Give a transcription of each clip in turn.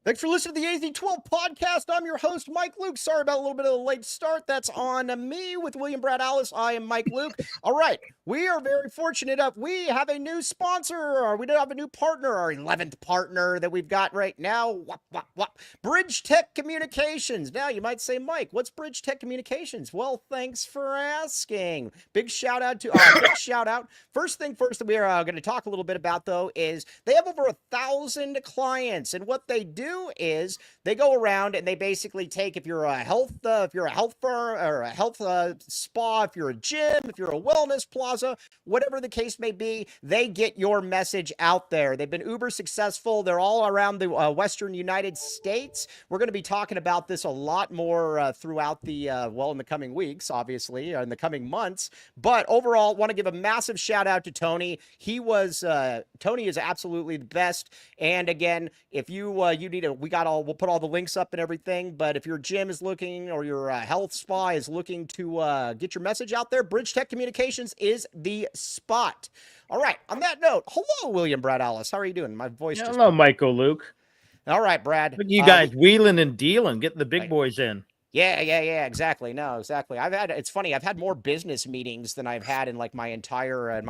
Thanks for listening to the AZ12 podcast. I'm your host, Mike Luke. Sorry about a little bit of a late start. That's on me with William Brad Alice. I am Mike Luke. All right. We are very fortunate enough. We have a new sponsor. We have a new partner, our 11th partner that we've got right now. Bridge Tech Communications. Now, you might say, Mike, what's Bridge Tech Communications? Well, thanks for asking. Big shout out. First thing first that we are going to talk a little bit about, though, is they have over 1,000 clients. And what they do is they go around and they basically take, if you're a health firm or a health spa, if you're a gym, if you're a wellness plaza, whatever the case may be, they get your message out there. They've been uber successful. They're all around the Western United States. We're going to be talking about this a lot more throughout the, in the coming weeks, obviously, in the coming months. But overall, want to give a massive shout out to Tony. Tony is absolutely the best. And again, if you need we'll put all the links up and everything. But if your gym is looking or your health spa is looking to get your message out there, Bridge Tech Communications is the spot. All right. On that note, hello, William Brad Alice. How are you doing? My voice. Hello, Michael Luke. All right, Brad. Look, you guys wheeling and dealing, getting the big boys in. Yeah, exactly. No, exactly. It's funny. I've had more business meetings than I've had in like my entire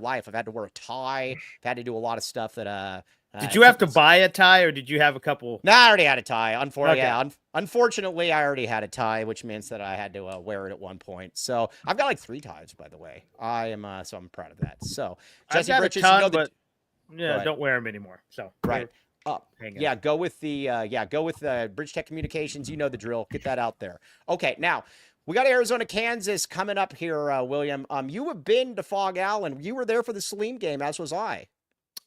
life. I've had to wear a tie. I've had to do a lot of stuff that did you have to buy a tie, or did you have a couple? No, I already had a tie. Unfortunately, I already had a tie, which means that I had to wear it at one point. So I've got like 3 ties, by the way. I'm proud of that. So Jesse Bridges, don't wear them anymore. So right. Go with the Bridge Tech Communications. You know the drill. Get that out there. Okay, now we got Arizona, Kansas coming up here, William. You have been to Fog Allen. You were there for the Salim game, as was I.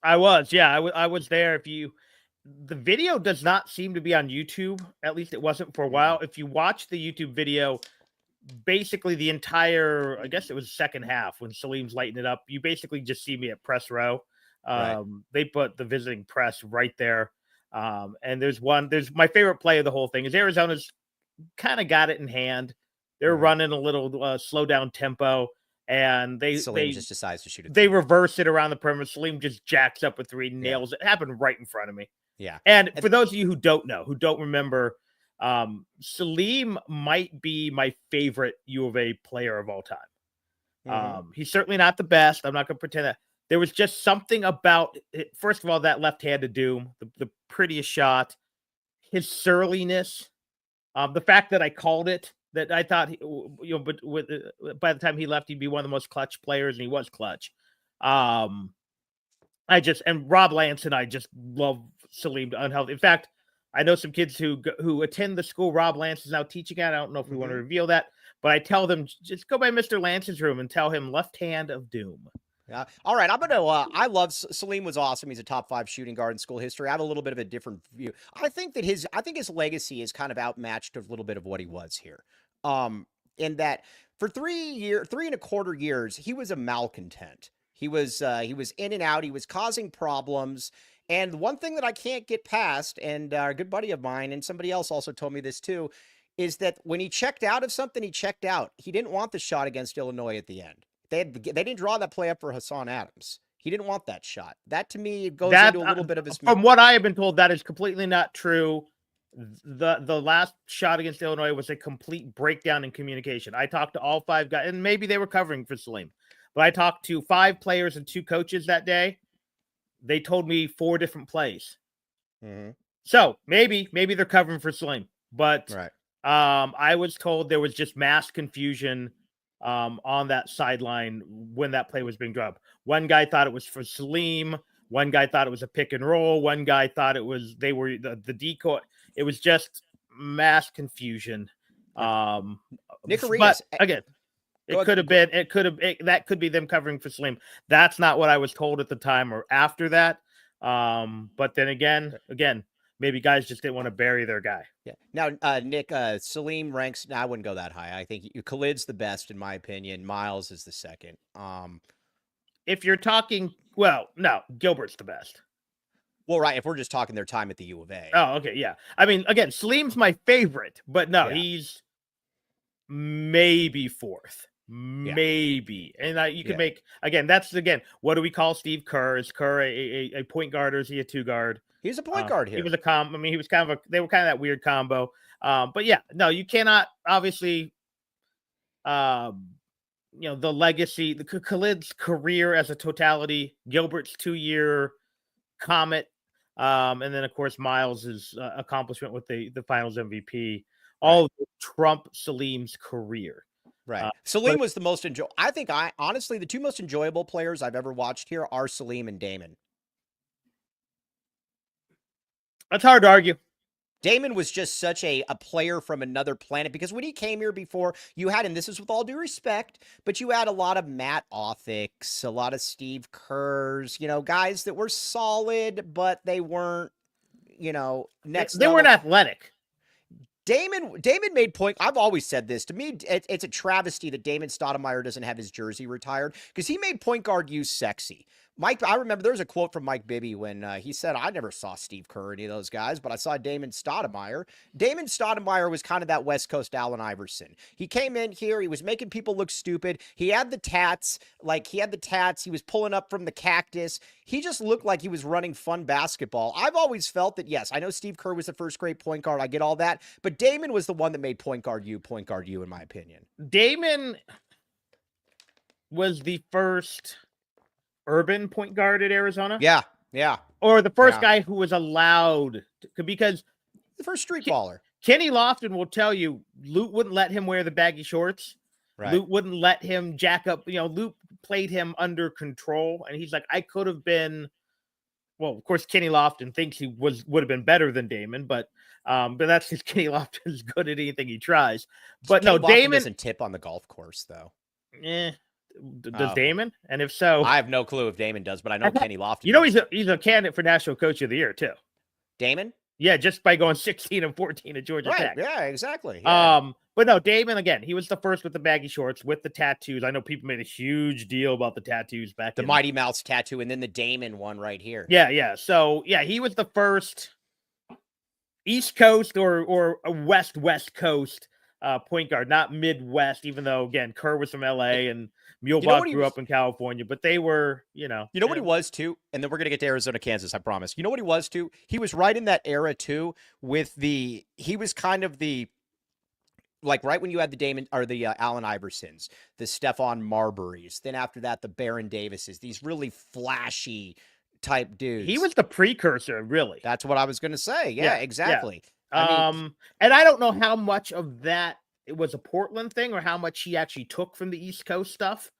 I was, I was there. The video does not seem to be on YouTube, at least it wasn't for a while. If you watch the YouTube video, basically the entire, I guess it was second half when Salim's lighting it up, you basically just see me at press row. Right. They put the visiting press right there. And there's my favorite play of the whole thing is Arizona's kind of got it in hand. They're running a little slow down tempo. And Salim just decides to shoot it. They reverse it around the perimeter. Salim just jacks up with 3, nails it. It happened right in front of me. Yeah. And for those of you who don't remember, Salim might be my favorite U of A player of all time. Mm-hmm. He's certainly not the best. I'm not going to pretend that. There was just something about it. First of all, that left-handed doom, the prettiest shot, his surliness, the fact that I called it. That I thought, but by the time he left, he'd be one of the most clutch players, and he was clutch. And Rob Lance and I just love Salim to unhealthy. In fact, I know some kids who attend the school Rob Lance is now teaching at. I don't know if we want to reveal that, but I tell them just go by Mr. Lance's room and tell him left hand of doom. Yeah. All right. I'm going to, I love Salim was awesome. He's a top 5 shooting guard in school history. I have a little bit of a different view. I think his legacy is kind of outmatched a little bit of what he was here. In that for 3.25 years, he was a malcontent. He was in and out. He was causing problems. And one thing that I can't get past, and a good buddy of mine and somebody else also told me this too, is that when he checked out of something, he checked out. He didn't want the shot against Illinois at the end. They didn't draw that play up for Hassan Adams. He didn't want that shot. That to me goes into a little bit of his. From what I have been told, that is completely not true. The last shot against Illinois was a complete breakdown in communication. I talked to all 5 guys, and maybe they were covering for Salim, but I talked to 5 players and 2 coaches that day. They told me 4 different plays. Mm-hmm. So maybe they're covering for Salim, but right. I was told there was just mass confusion on that sideline when that play was being dropped. One guy thought it was for Salim. One guy thought it was a pick and roll. One guy thought they were the decoy. It was just mass confusion. Nick Arias, but again, that could be them covering for Salim. That's not what I was told at the time or after that. But then again, maybe guys just didn't want to bury their guy. Yeah. Now, Nick, Salim ranks. I wouldn't go that high. I think Khalid's the best in my opinion. Miles is the second. If you're talking, no, Gilbert's the best. Well, right. If we're just talking their time at the U of A. Oh, okay. Yeah. I mean, again, Salim's my favorite, but no, he's maybe 4th. maybe. And you could make, again, what do we call Steve Kerr? Is Kerr a point guard or is he a two guard? He's a point guard here. He was he was they were kind of that weird combo. But yeah, no, you cannot obviously, the legacy, Khalid's career as a totality, Gilbert's 2-year comet, and then of course Miles's accomplishment with the Finals MVP, all trump Salim's career. Right. Salim was the most honestly, the two most enjoyable players I've ever watched here are Salim and Damon. That's hard to argue. Damon was just such a player from another planet, because when he came here before, you had, and this is with all due respect, but you had a lot of Matt Othics, a lot of Steve Kerrs, guys that were solid, but they weren't, next. They weren't athletic. Damon made point. I've always said this. To me, it's a travesty that Damon Stoudamire doesn't have his jersey retired, because he made point guard use sexy. Mike, I remember there was a quote from Mike Bibby when he said, I never saw Steve Kerr or any of those guys, but I saw Damon Stoudamire. Damon Stoudamire was kind of that West Coast Allen Iverson. He came in here. He was making people look stupid. He had the tats. He was pulling up from the cactus. He just looked like he was running fun basketball. I've always felt that, yes, I know Steve Kerr was the first great point guard. I get all that. But Damon was the one that made point guard you, in my opinion. Damon was the first urban point guard at Arizona. Yeah. Or the first guy who was allowed to, because the first street baller. Kenny Lofton will tell you, Lute wouldn't let him wear the baggy shorts. Right. Lute wouldn't let him jack up. Lute played him under control, and he's like, I could have been. Well, of course, Kenny Lofton thinks he would have been better than Damon, but that's because Kenny Lofton is good at anything he tries. But Kenny no, Lofton Damon doesn't tip on the golf course though. Does Damon? And if so, I have no clue if Damon does, but I know Kenny Lofton. He's a candidate for National Coach of the Year too. Damon? Yeah, just by going 16-14 at Georgia Tech. Yeah, exactly. Yeah. But no, Damon, again, he was the first with the baggy shorts, with the tattoos. I know people made a huge deal about the tattoos back then. The Mighty Mouse tattoo, and then the Damon one right here. Yeah. So yeah, he was the first East Coast or a West Coast point guard, not Midwest, even though, again, Kerr was from LA and Mulebach grew up in California, but they were, You know what he was too? And then we're going to get to Arizona, Kansas, I promise. You know what he was too? He was right in that era too he was kind of right when you had the Damon or the Allen Iversons, the Stephon Marburys, then after that, the Baron Davises, these really flashy type dudes. He was the precursor, really. That's what I was going to say. Yeah, exactly. Yeah. And I don't know how much of that it was a Portland thing or how much he actually took from the East Coast stuff.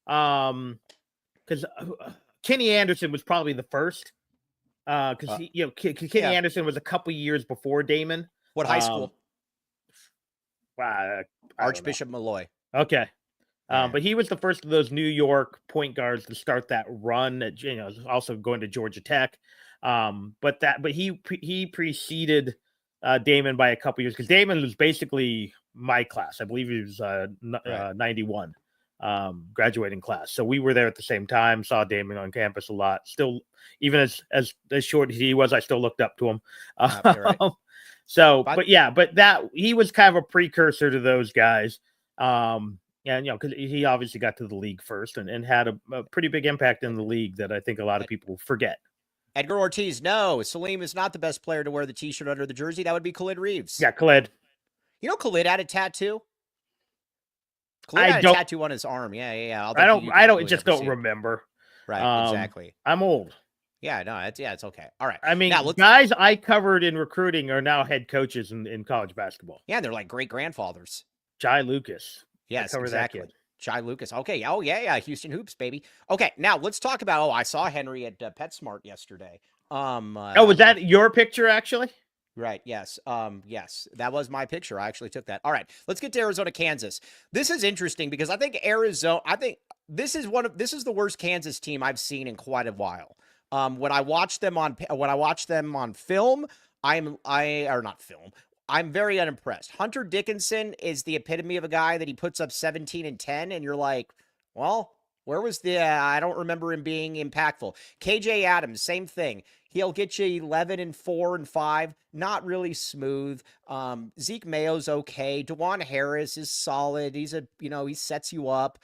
Because Kenny Anderson was probably the first. Because Kenny Anderson was a couple years before Damon. What high school? Archbishop Malloy. Okay. But he was the first of those New York point guards to start that run. Also going to Georgia Tech. But he preceded Damon by a couple years, because Damon was basically my class. I believe he was 91 graduating class. So we were there at the same time, saw Damon on campus a lot. Still, even as short as he was, I still looked up to him. Right. So, but that he was kind of a precursor to those guys. And, because he obviously got to the league first and had a pretty big impact in the league that I think a lot of people forget. Edgar Ortiz, no. Salim is not the best player to wear the T-shirt under the jersey. That would be Khalid Reeves. Yeah, Khalid. Khalid had a tattoo? Khalid had a tattoo on his arm. Yeah. I don't remember. Right, exactly. I'm old. Yeah, no, it's okay. All right. I mean, guys I covered in recruiting are now head coaches in college basketball. Yeah, they're like great-grandfathers. Jai Lucas. Yes, exactly. Jai Lucas. Okay. Oh, yeah. Houston Hoops, baby. Okay, now let's talk about, I saw Henry at PetSmart yesterday. Was that your picture, actually? Right. Yes. Yes, that was my picture. I actually took that. All right. Let's get to Arizona, Kansas. This is interesting because I think this is the worst Kansas team I've seen in quite a while. When I watch them on film, I'm very unimpressed. Hunter Dickinson is the epitome of a guy that he puts up 17 and 10, and you're like, well, where was I don't remember him being impactful. KJ Adams, same thing. He'll get you 11 and 4 and 5. Not really smooth. Zeke Mayo's okay. DeJuan Harris is solid. He's he sets you up.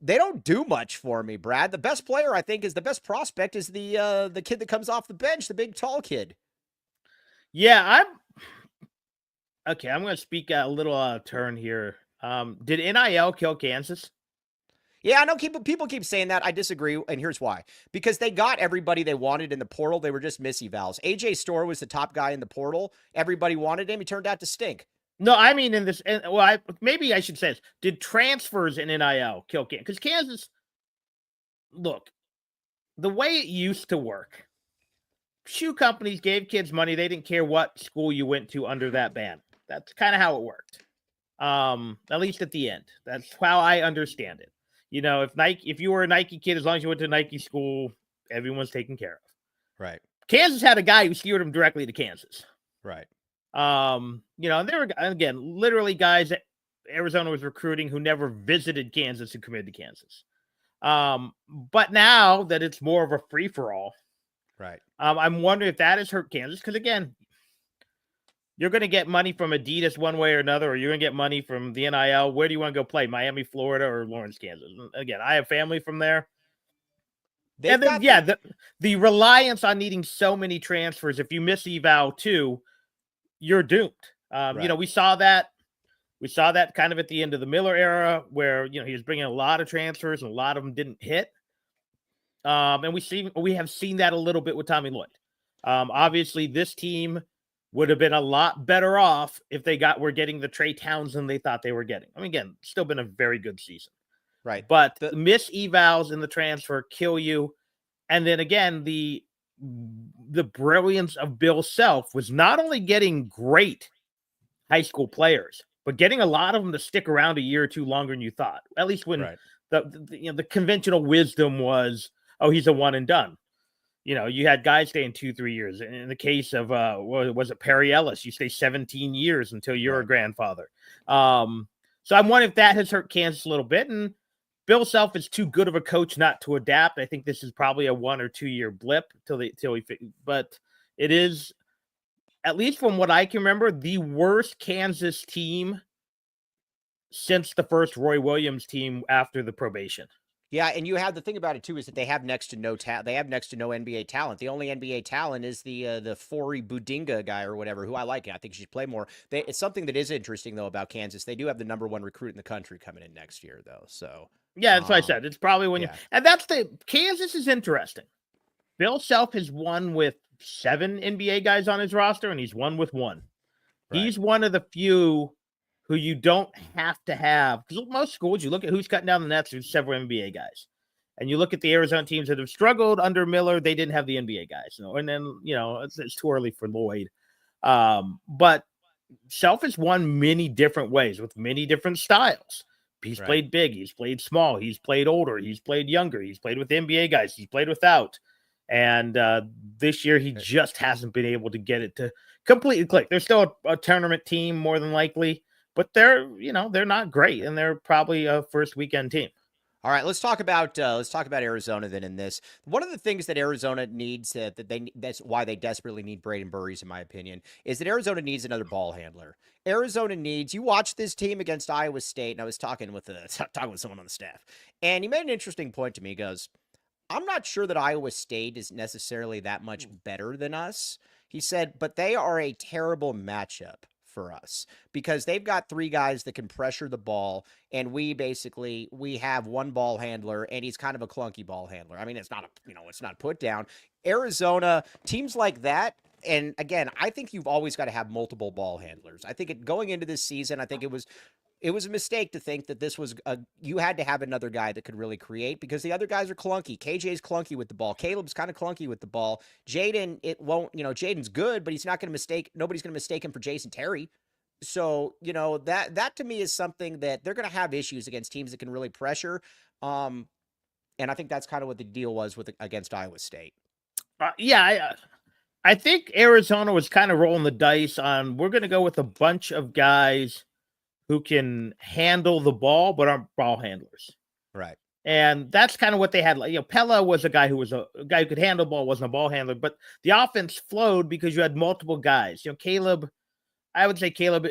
They don't do much for me, Brad. The best player, I think, is the best prospect is the kid that comes off the bench, the big tall kid. Yeah, I'm going to speak a little turn here. Did NIL kill Kansas? Yeah, I know people keep saying that. I disagree, and here's why. Because they got everybody they wanted in the portal. They were just misevals. AJ Storr was the top guy in the portal. Everybody wanted him. He turned out to stink. No, I mean in this. Well, maybe I should say this. Did transfers in NIL kill Kansas? Because Kansas, look, the way it used to work, shoe companies gave kids money. They didn't care what school you went to under that ban. That's kind of how it worked. At least at the end. That's how I understand it. If you were a Nike kid, as long as you went to Nike school, everyone's taken care of. Right. Kansas had a guy who steered him directly to Kansas. Right. And there were, again, literally guys that Arizona was recruiting who never visited Kansas and committed to Kansas. But now that it's more of a free-for-all, right. I'm wondering if that has hurt Kansas. Because again, you're going to get money from Adidas one way or another, or you're going to get money from the NIL. Where do you want to go play? Miami, Florida, or Lawrence, Kansas? Again, I have family from there. And then, the reliance on needing so many transfers. If you miss eval too, you're doomed. Right. We saw that kind of at the end of the Miller era, where he was bringing a lot of transfers and a lot of them didn't hit. And we have seen that a little bit with Tommy Lloyd. Obviously, this team would have been a lot better off if they were getting the Trey Townsend they thought they were getting. I mean, again, still been a very good season. Right. But the miss evals in the transfer kill you. And then again, the brilliance of Bill Self was not only getting great high school players, but getting a lot of them to stick around a year or two longer than you thought. At least when the conventional wisdom was, oh, he's a one and done. You had guys staying 2-3 years. In the case of, was it Perry Ellis? You stay 17 years until you're a grandfather. So I'm wondering if that has hurt Kansas a little bit. And Bill Self is too good of a coach not to adapt. I think this is probably a 1 or 2 year blip but it is, at least from what I can remember, the worst Kansas team since the first Roy Williams team after the probation. Yeah, and you have the thing about it too is that they have next to no They have next to no NBA talent. The only NBA talent is the Fori Budinga guy or whatever, who I like. I think he should play more. It's something that is interesting though about Kansas. They do have the #1 recruit in the country coming in next year though. So yeah, that's what I said. It's probably when and that's Kansas is interesting. Bill Self has won with 7 NBA guys on his roster, and he's won with 1. Right. He's one of the few who you don't have to have, because most schools, you look at who's cutting down the nets, there's several NBA guys. And you look at the Arizona teams that have struggled under Miller, they didn't have the NBA guys. And then, it's too early for Lloyd. But Self has won many different ways with many different styles. He's played big, he's played small, he's played older, he's played younger, he's played with NBA guys, he's played without. And this year, he just hasn't been able to get it to completely click. They're still a tournament team, more than likely. But they're not great, and they're probably a first weekend team. All right, let's talk about Arizona then. In this, one of the things that Arizona needs that's why they desperately need Braden Burries, in my opinion, is that Arizona needs another ball handler. Arizona needs. You watch this team against Iowa State, and I was talking with someone on the staff, and he made an interesting point to me. He goes, "I'm not sure that Iowa State is necessarily that much better than us." He said, "But they are a terrible matchup for us because they've got 3 guys that can pressure the ball, and we have one ball handler, and he's kind of a clunky ball handler. I mean, it's not a put down. Arizona teams like that." And again, I think you've always got to have multiple ball handlers. I think going into this season, I think it was a mistake to think that this was you had to have another guy that could really create, because the other guys are clunky. KJ's clunky with the ball. Caleb's kind of clunky with the ball. Jaden, Jaden's good, but nobody's going to mistake him for Jason Terry. So, that to me is something that they're going to have issues against teams that can really pressure. And I think that's kind of what the deal was against Iowa State. I think Arizona was kind of rolling the dice on, we're going to go with a bunch of guys who can handle the ball but aren't ball handlers. Right. And that's kind of what they had. Like, Pella was a guy who could handle the ball, wasn't a ball handler, but the offense flowed because you had multiple guys. Caleb, I would say Caleb,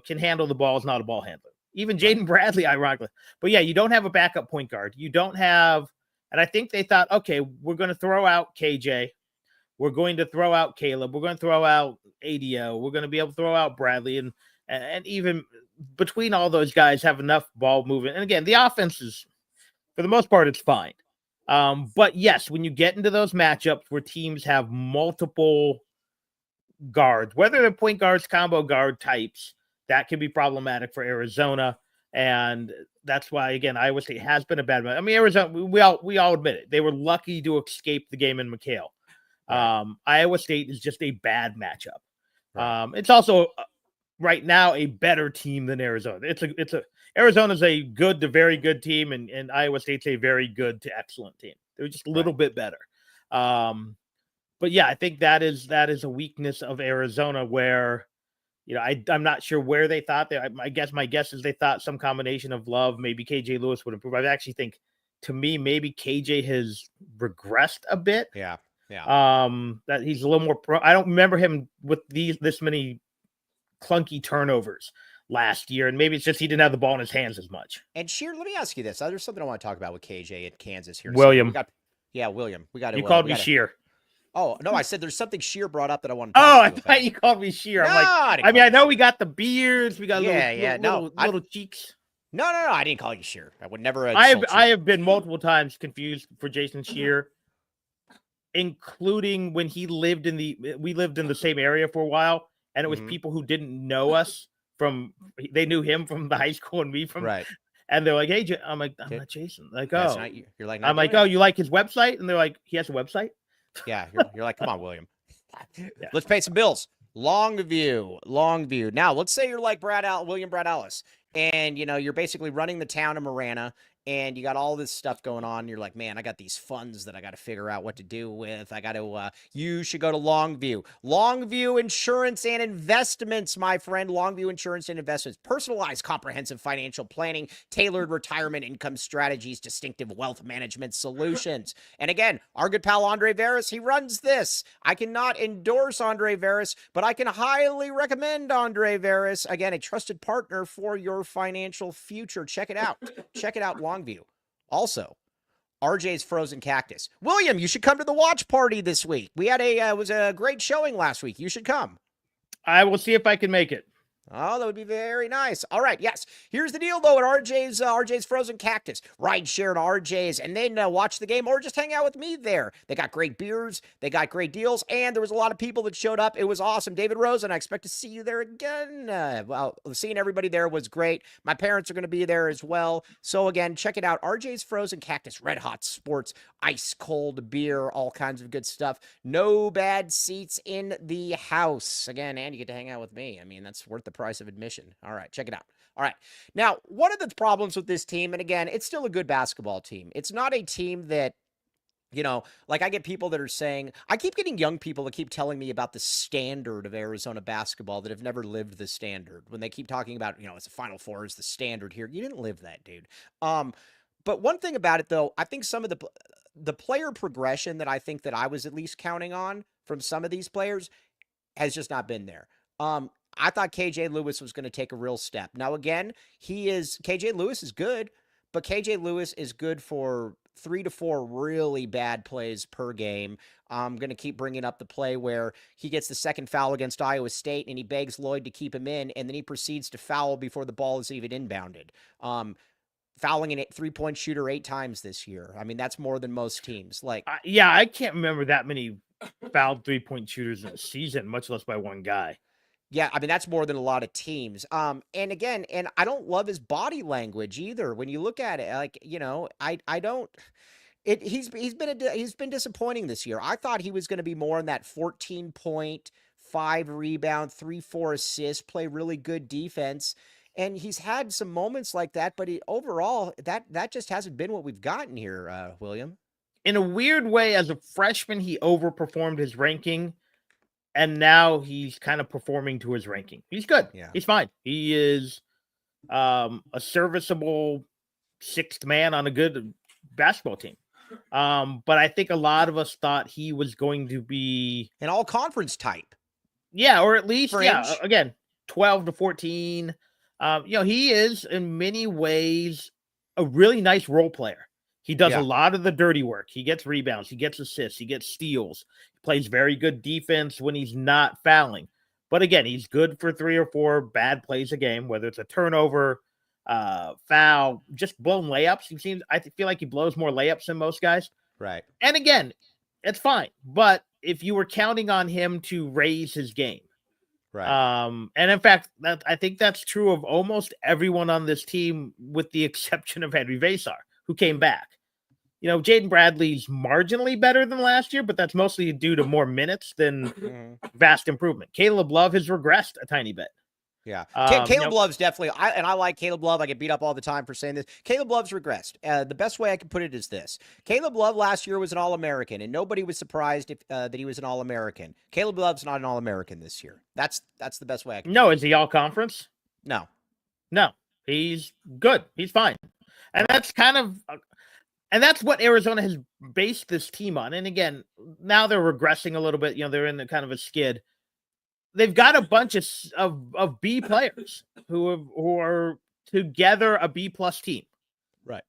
can handle the ball, is not a ball handler. Even Jaden Bradley, ironically. But yeah, you don't have a backup point guard. You don't have, and I think they thought, okay, we're going to throw out KJ. We're going to throw out Caleb. We're going to throw out ADO. We're going to be able to throw out Bradley. And even between all those guys have enough ball movement. And again, the offense is, for the most part, it's fine. But yes, when you get into those matchups where teams have multiple guards, whether they're point guards, combo guard types, that can be problematic for Arizona. And that's why, again, Iowa State has been a bad match. I mean, Arizona, we all admit it. They were lucky to escape the game in McHale. Right. Iowa State is just a bad matchup. Right. It's also right now a better team than Arizona. Arizona's a good to very good team, and Iowa State's a very good to excellent team. They're just a little bit better. But yeah, I think that is a weakness of Arizona where, I'm not sure where they thought my guess is they thought some combination of Love, maybe KJ Lewis would improve. I actually think, to me, maybe KJ has regressed a bit. Yeah. That he's a little more I don't remember him with this many clunky turnovers last year, and maybe it's just he didn't have the ball in his hands as much. And Shear, let me ask you this. There's something I want to talk about with KJ at Kansas here. William. William. We got to. You called me Shear. Oh, no, I said there's something Shear brought up that I want to talk I thought you called me Shear. No, I'm like, I know we got the beards, we got little cheeks. No, I didn't call you Shear. I would never. I have been multiple times confused for Jason Shear, including when we lived in the same area for a while, and it was people who didn't know us they knew him from the high school and me from right. And they're like, hey, I'm like, I'm not Jason. Like, oh, you're like, I'm like, oh, you like his website? And they're like, he has a website? Yeah, you're like, come on, William. Yeah. Let's pay some bills. Longview. Now, let's say you're like William Brad Ellis, and you're basically running the town of Marana, and you got all this stuff going on. You're like, man, I got these funds that I got to figure out what to do with. You should go to Longview. Longview Insurance and Investments, my friend. Longview Insurance and Investments. Personalized, comprehensive financial planning, tailored retirement income strategies, distinctive wealth management solutions. And again, our good pal Andre Veras, he runs this. I cannot endorse Andre Veras, but I can highly recommend Andre Veras. Again, a trusted partner for your financial future. Check it out. Longview. Also, RJ's Frozen Cactus. William, you should come to the watch party this week. We had it was a great showing last week. You should come. I will see if I can make it. Oh, that would be very nice. All right, yes. Here's the deal, though, at RJ's Frozen Cactus. Ride share at RJ's and then watch the game or just hang out with me there. They got great beers. They got great deals. And there was a lot of people that showed up. It was awesome. David Rosen, I expect to see you there again. Seeing everybody there was great. My parents are going to be there as well. So, again, check it out. RJ's Frozen Cactus. Red hot sports, ice cold beer, all kinds of good stuff. No bad seats in the house. Again, and you get to hang out with me. I mean, that's worth the price of admission. All right, check it out. All right. Now, one of the problems with this team, and again, it's still a good basketball team. It's not a team that, like I get people that are saying, I keep getting young people that keep telling me about the standard of Arizona basketball that have never lived the standard. When they keep talking about, it's a Final Four is the standard here. You didn't live that, dude. But one thing about it, though, I think some of the player progression that I think that I was at least counting on from some of these players has just not been there. I thought KJ Lewis was going to take a real step. Now, again, KJ Lewis is good, but KJ Lewis is good for 3 to 4 really bad plays per game. I'm going to keep bringing up the play where he gets the second foul against Iowa State and he begs Lloyd to keep him in, and then he proceeds to foul before the ball is even inbounded. Fouling a 3-point shooter 8 times this year. I mean, that's more than most teams. I can't remember that many fouled 3-point shooters in a season, much less by one guy. Yeah, I mean, that's more than a lot of teams. And again, I don't love his body language either. When you look at it, I don't. He's been disappointing this year. I thought he was going to be more in that 14 point, 5 rebound, 3-4 assists, play really good defense. And he's had some moments like that, but overall, that just hasn't been what we've gotten here, William. In a weird way, as a freshman, he overperformed his ranking. And now he's kind of performing to his ranking. He's good. Yeah. He's fine. He is a serviceable 6th man on a good basketball team. But I think a lot of us thought he was going to be an all-conference type. Yeah, or at least, Fringe. again, 12 to 14. He is in many ways a really nice role player. He does a lot of the dirty work. He gets rebounds, he gets assists, he gets steals. He plays very good defense when he's not fouling. But again, he's good for 3 or 4 bad plays a game, whether it's a turnover, foul, just blown layups. I feel like he blows more layups than most guys. Right. And again, it's fine. But if you were counting on him to raise his game, right. And in fact, I think that's true of almost everyone on this team, with the exception of Henry Vassar, who came back. Jaden Bradley's marginally better than last year, but that's mostly due to more minutes than vast improvement. Caleb Love has regressed a tiny bit. Yeah. Caleb Love's definitely, I like Caleb Love. I get beat up all the time for saying this. Caleb Love's regressed. The best way I can put it is this. Caleb Love last year was an All-American, and nobody was surprised that he was an All-American. Caleb Love's not an All-American this year. That's the best way I can. No, is he All-Conference? No. He's good. He's fine. And that's and that's what Arizona has based this team on. And again, now they're regressing a little bit. They're in kind of a skid. They've got a bunch of B players who are together a B+ team. Right.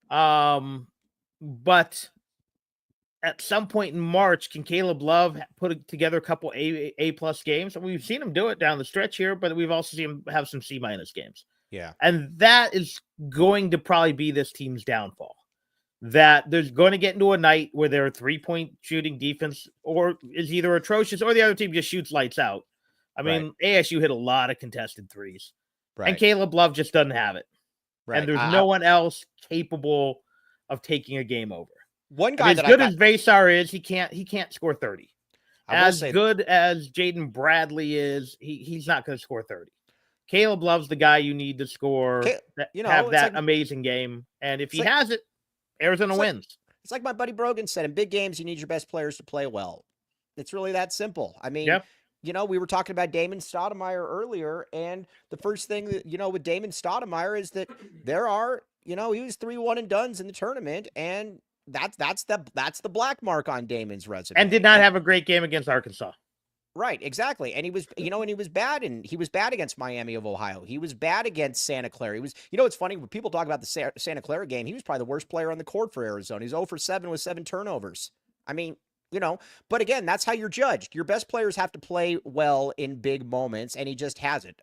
But at some point in March, can Caleb Love put together a couple A+ games? And we've seen him do it down the stretch here, but we've also seen him have some C- games. Yeah. And that is going to probably be this team's downfall. That there's going to get into a night where their 3-point shooting defense or is either atrocious or the other team just shoots lights out. I mean, ASU hit a lot of contested threes. Right. And Caleb Love just doesn't have it. Right. And there's no one else capable of taking a game over. One guy as good as Vassar is, he can't score 30. As good as Jaden Bradley is, he's not going to score 30. Caleb Love's the guy you need to score, have that amazing game. And if he has it, Arizona wins. It's like my buddy Brogan said, in big games, you need your best players to play well. It's really that simple. I mean, we were talking about Damon Stoudamire earlier, and the first thing that, with Damon Stoudamire is that there are, he was 3 1-and-dones in the tournament, and that's the black mark on Damon's resume. And did not have a great game against Arkansas. Right, exactly. And he was, and he was bad, against Miami of Ohio. He was bad against Santa Clara. He was, it's funny when people talk about the Santa Clara game, he was probably the worst player on the court for Arizona. He's 0 for 7 with 7 turnovers. I mean, but again, that's how you're judged. Your best players have to play well in big moments, and he just hasn't.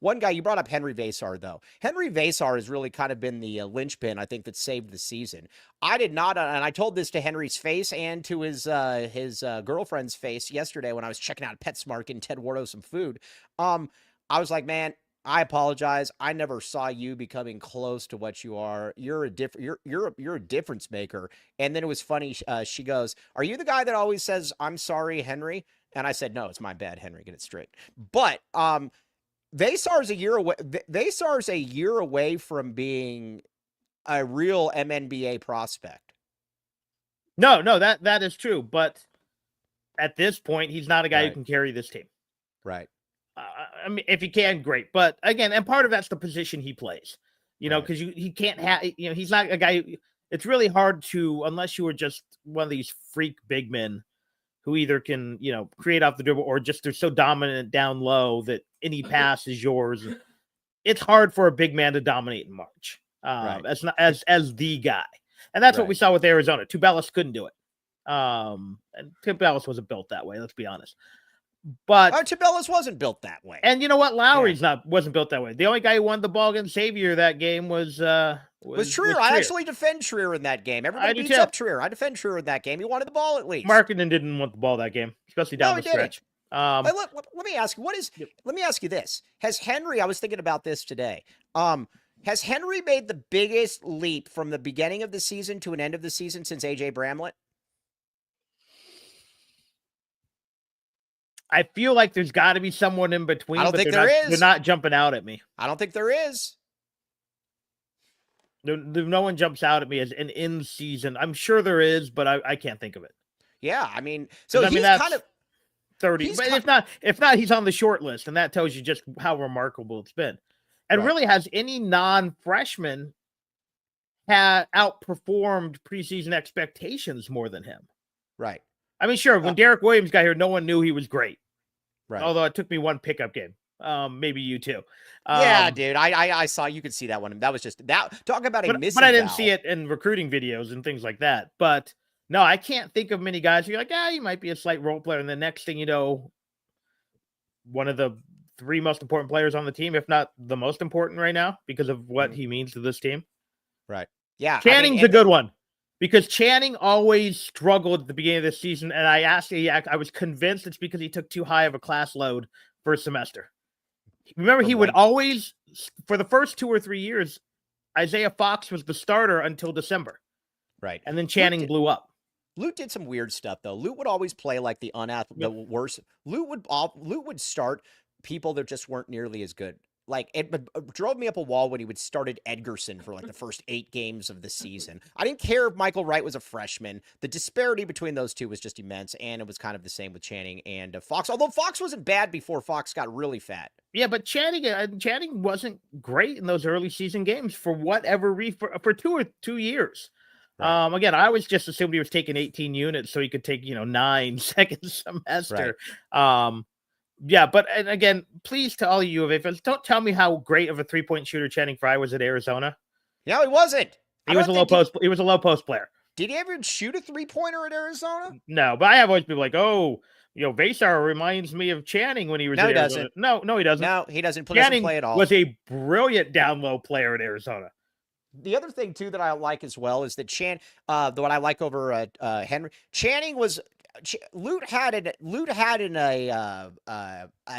One guy, you brought up Henry Vassar, though. Henry Vassar has really kind of been the linchpin, I think, that saved the season. I did not, and I told this to Henry's face and to his girlfriend's face yesterday when I was checking out PetSmart getting Ted Wardo some food. I was like, man, I apologize. I never saw you becoming close to what you are. You're a difference maker. And then it was funny. She goes, "Are you the guy that always says, 'I'm sorry, Henry'?" And I said, "No, it's my bad, Henry. Get it straight." But Vassar's a year away. Vassar's a year away from being a real MNBA prospect. No, that is true. But at this point, he's not a guy who can carry this team. Right. I mean, if he can, great. But again, and part of that's the position he plays, because he can't have, he's not a guy. It's really hard to, unless you were just one of these freak big men who either can, create off the dribble or just they're so dominant down low that any pass is yours. It's hard for a big man to dominate in March as the guy. And that's what we saw with Arizona. Tubelis couldn't do it. And Tubelis wasn't built that way. Let's be honest. But Tubelis wasn't built that way. And you know what? Lowry's wasn't built that way. The only guy who won the ball against Xavier that game was Trier. I actually defend Trier in that game. Everybody beats up Trier. I defend Trier in that game. He wanted the ball at least. Markkinen didn't want the ball that game, especially down the stretch. Let me ask you, let me ask you this. Has Henry, I was thinking about this today. Has Henry made the biggest leap from the beginning of the season to an end of the season since AJ Bramlett? I feel like there's got to be someone in between. I don't think there is. They're not jumping out at me. I don't think there is. No one jumps out at me as an in-season. I'm sure there is, but I can't think of it. Yeah, I mean, he's kind of 30. But if not, he's on the short list, and that tells you just how remarkable it's been. And really, has any non-freshman had outperformed preseason expectations more than him. Right. I mean, sure, when Derek Williams got here, no one knew he was great. Right. Although it took me one pickup game. Maybe you too. Yeah, dude. I saw, you could see that one. That was just that. Talk about a missing. But I didn't valve. see it in recruiting videos and things like that. But no, I can't think of many guys who you're like, he might be a slight role player. And the next thing you know, one of the 3 most important players on the team, if not the most important right now, because of what he means to this team. Right. Yeah. Channing's a good one. Because Channing always struggled at the beginning of the season, and I was convinced it's because he took too high of a class load for a semester. Remember, he would always, for the first 2 or 3 years, Isaiah Fox was the starter until December. Right. And then Channing blew up. Lute did some weird stuff, though. Lute would always play like the the worst. Lute would start people that just weren't nearly as good. Like, it drove me up a wall when he would started Edgerson for like the first 8 games of the season. I didn't care if Michael Wright was a freshman. The disparity between those two was just immense, and it was kind of the same with Channing and Fox. Although Fox wasn't bad before Fox got really fat. Yeah, but Channing wasn't great in those early season games for whatever reason for 2 years. Right. Again, I always just assumed he was taking 18 units so he could take 9 second semester. Right. Yeah, but and again, please to all you of fans, don't tell me how great of a 3-point shooter Channing Frye was at Arizona. No, he wasn't. He was a low post. He was a low post player. Did he ever shoot a 3-pointer at Arizona? No, but I have always been like, Vassar reminds me of Channing when he was at Arizona. No, he doesn't. No, he doesn't. Channing play at all. Was a brilliant down low player at Arizona. The other thing too that I like as well is that what I like over Henry Channing was. Lute had a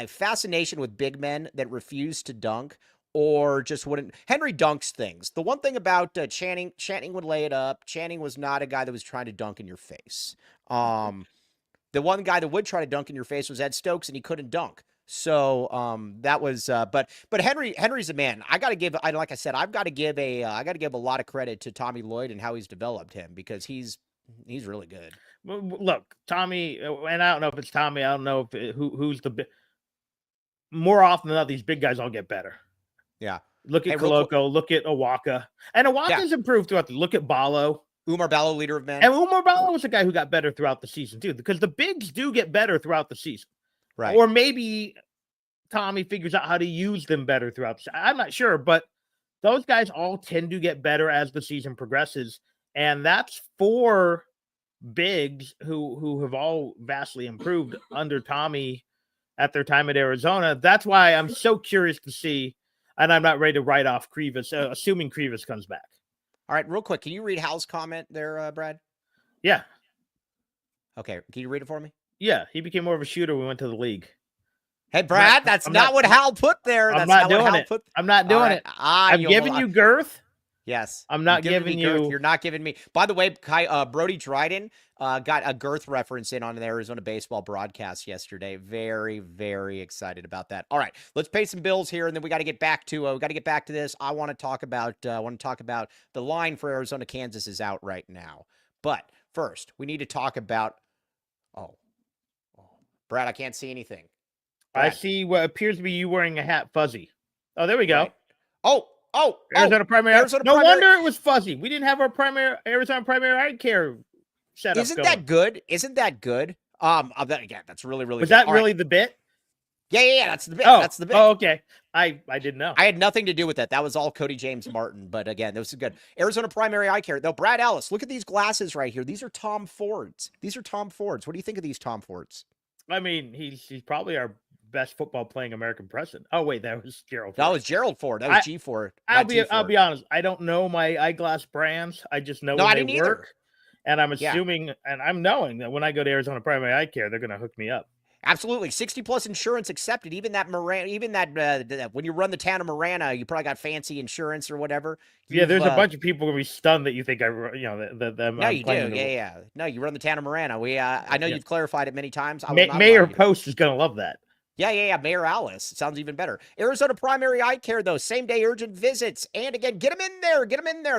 fascination with big men that refused to dunk or just wouldn't. Henry dunks things. The one thing about Channing would lay it up. Channing was not a guy that was trying to dunk in your face. The one guy that would try to dunk in your face was Ed Stokes, and he couldn't dunk. So that was but Henry's a man. I've got to give a lot of credit to Tommy Lloyd and how he's developed him, because he's really good. Look, Tommy, and I don't know if it's Tommy. I don't know if who's the more often than not, these big guys all get better. Yeah. Look at Koloko, look at Awaka. And Awaka's improved throughout look at Ballo. Umar Ballo, leader of men. And Umar Ballo was a guy who got better throughout the season, too, because the bigs do get better throughout the season. Right. Or maybe Tommy figures out how to use them better throughout the season. I'm not sure, but those guys all tend to get better as the season progresses. And that's for bigs who have all vastly improved under Tommy at their time at Arizona. That's why I'm so curious to see, and I'm not ready to write off Krivas, assuming Krivas comes back. All right, real quick, can you read Hal's comment there, Brad? Yeah. Okay, can you read it for me? Yeah, he became more of a shooter when we went to the league. Hey, Brad, that's not what Hal put there. I'm not doing it. I'm not doing it. I'm giving you girth. Yes. I'm not giving you. You're not giving me. By the way, Brody Dryden got a girth reference in on an Arizona baseball broadcast yesterday. Very, very excited about that. All right, let's pay some bills here, and then we got to get back to this. I want to talk about the line for Arizona. Kansas is out right now, but first we need to talk about. Oh, Brad, I can't see anything. Brad. I see what appears to be you wearing a hat fuzzy. Oh, there we go. Right. Oh, Arizona primary. No primary. wonder it was fuzzy. We didn't have our Arizona primary eye care set up. Isn't that good? Again, that's really, really was good. That all really right. The bit? Yeah, that's the bit. Oh, that's the bit. Oh, okay. I didn't know. I had nothing to do with that. That was all Cody James Martin. But again, this is good. Arizona primary eye care. Though, Brad Ellis, look at these glasses right here. These are Tom Fords. What do you think of these Tom Fords? I mean, he's probably our best football playing American president. Oh wait, that was Gerald Ford. That was Gerald Ford. That was G Ford. I'll be honest. I don't know my eyeglass brands. I just know when they work. And I'm assuming and I'm knowing that when I go to Arizona Primary Eye Care, they're going to hook me up. Absolutely. 60+ insurance accepted. Even that when you run the town of Marana, you probably got fancy insurance or whatever. Yeah, there's a bunch of people going to be stunned that you think No, you do. Yeah. No, you run the town of Marana. I know you've clarified it many times. Mayor Post is going to love that. Yeah. Mayor Alice. It sounds even better. Arizona Primary Eye Care, though. Same-day urgent visits. And again, get them in there.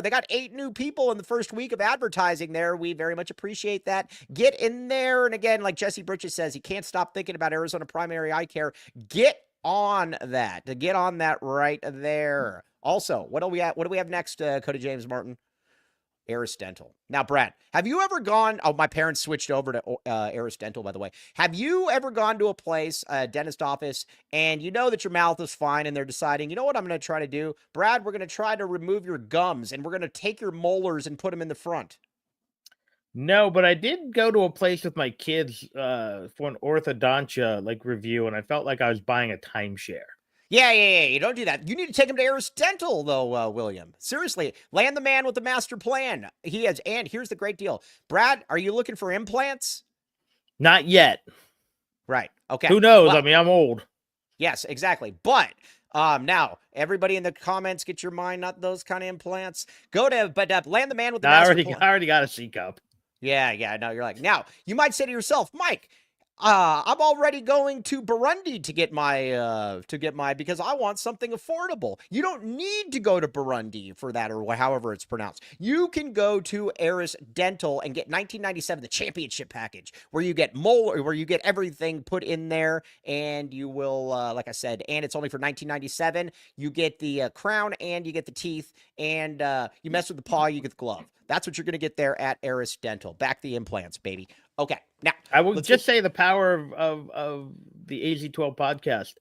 They got 8 new people in the first week of advertising there. We very much appreciate that. Get in there. And again, like Jesse Bridges says, you can't stop thinking about Arizona Primary Eye Care. Get on that. Get on that right there. Also, what do we have next, Cody James Martin? Eris Dental. Now, Brad, have you ever gone? Oh, my parents switched over to Eris Dental, by the way. Have you ever gone to a place, a dentist office, and you know that your mouth is fine, and they're deciding, you know what I'm going to try to do? Brad, we're going to try to remove your gums, and we're going to take your molars and put them in the front. No, but I did go to a place with my kids for an orthodontia review, and I felt like I was buying a timeshare. Yeah. You don't do that. You need to take him to Eris Dental, though, William. Seriously, land the man with the master plan. He has, and here's the great deal. Brad, are you looking for implants? Not yet. Right. Okay. Who knows? Well, I mean, I'm old. yes, exactly. But now, everybody in the comments, get your mind, not those kind of implants. Land the man with the master plan. I already got a C cup. Yeah. No, you're like, now, you might say to yourself, Mike, I'm already going to Burundi to get my because I want something affordable. You don't need to go to Burundi for that, or however it's pronounced. You can go to Eris Dental and get 1997, the championship package, where you get where you get everything put in there, and you will, like I said, and it's only for 1997. You get the crown, and you get the teeth, and you mess with the paw, you get the glove. That's what you're going to get there at Eris Dental. Back the implants, baby. Okay, now I will just say the power of the AZ12 podcast.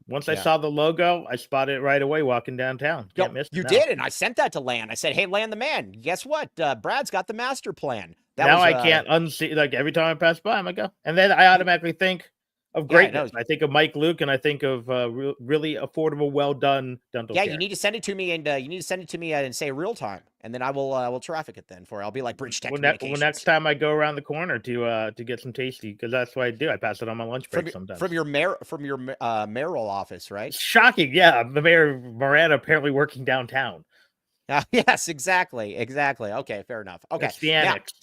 Once I saw the logo, I spotted it right away walking downtown. Can't miss it. You did, and I sent that to Land. I said, "Hey, Land the man, guess what? Brad's got the master plan." I can't unsee. Every time I pass by him, I go, and then I automatically think of greatness. I think of Mike Luke, and I think of really affordable, well done dental care. You need to send it to me, and and say real time, and then I will traffic it then for you. I'll be like Bridge Tech Communications. Well, next time I go around the corner to get some tasty, because that's what I do. I pass it on my lunch break sometimes. From your mayoral office, right? Shocking, yeah. The mayor Miranda apparently working downtown. Yes, exactly. Okay, fair enough. Okay, it's the annex.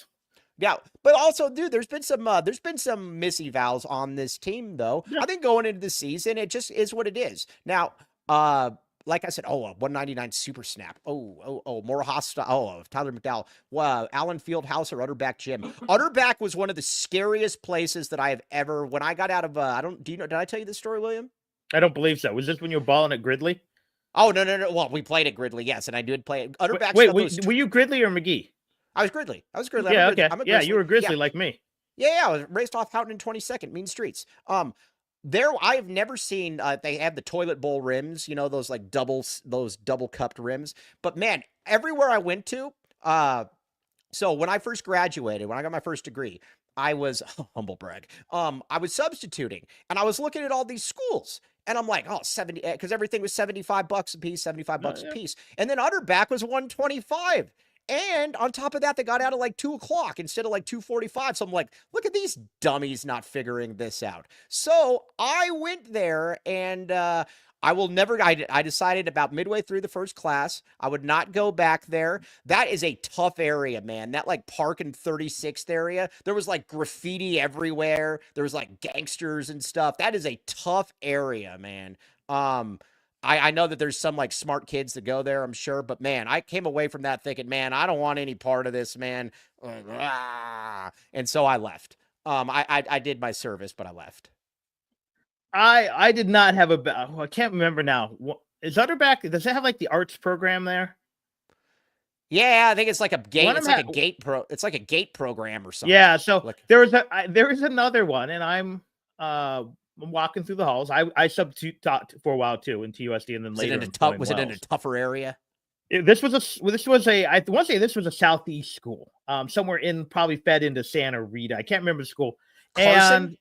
Yeah, but also, dude, there's been some missy vowels on this team, though. Yeah. I think going into the season, it just is what it is. Now, like I said, 199 super snap. More hostile. Tyler McDowell. Wow, Allen Fieldhouse or Utterback Gym. Utterback was one of the scariest places that I have ever. When I got out of, did I tell you this story, William? I don't believe so. Was this when you were balling at Gridley? Oh no. Well, we played at Gridley, yes, and I did play at Utterback. Wait, were you Gridley or McGee? I was Gridley. Yeah, okay. Yeah, you were Grizzly like me. Yeah, I was raced off Houghton in 22nd, Mean Streets. There, I have never seen, they have the toilet bowl rims, those double cupped rims. But man, everywhere I went to, so when I first graduated, when I got my first degree, I was, humble brag, I was substituting, and I was looking at all these schools. And I'm like, 70, because everything was $75 a piece, $75 a piece. And then Utterback was $125. And on top of that, they got out at 2 o'clock instead of 2:45. So I'm like, look at these dummies not figuring this out. So I went there, and I decided about midway through the first class, I would not go back there. That is a tough area, man. That Park and 36th area, there was graffiti everywhere. There was gangsters and stuff. That is a tough area, man. I know that there's some smart kids that go there, I'm sure, but man, I came away from that thinking, man, I don't want any part of this, man. And so I left. I did my service, but I left. I did not have I can't remember now. Is Utterback, does it have the arts program there? Yeah, I think it's like a gate. It's like a gate program or something. Yeah, so there is another one, and I'm walking through the halls. I substitute taught for a while too in TUSD, and then later. Was it in a tougher area? This was a I want to say this was a southeast school, somewhere in probably fed into Santa Rita. I can't remember the school. Carson? And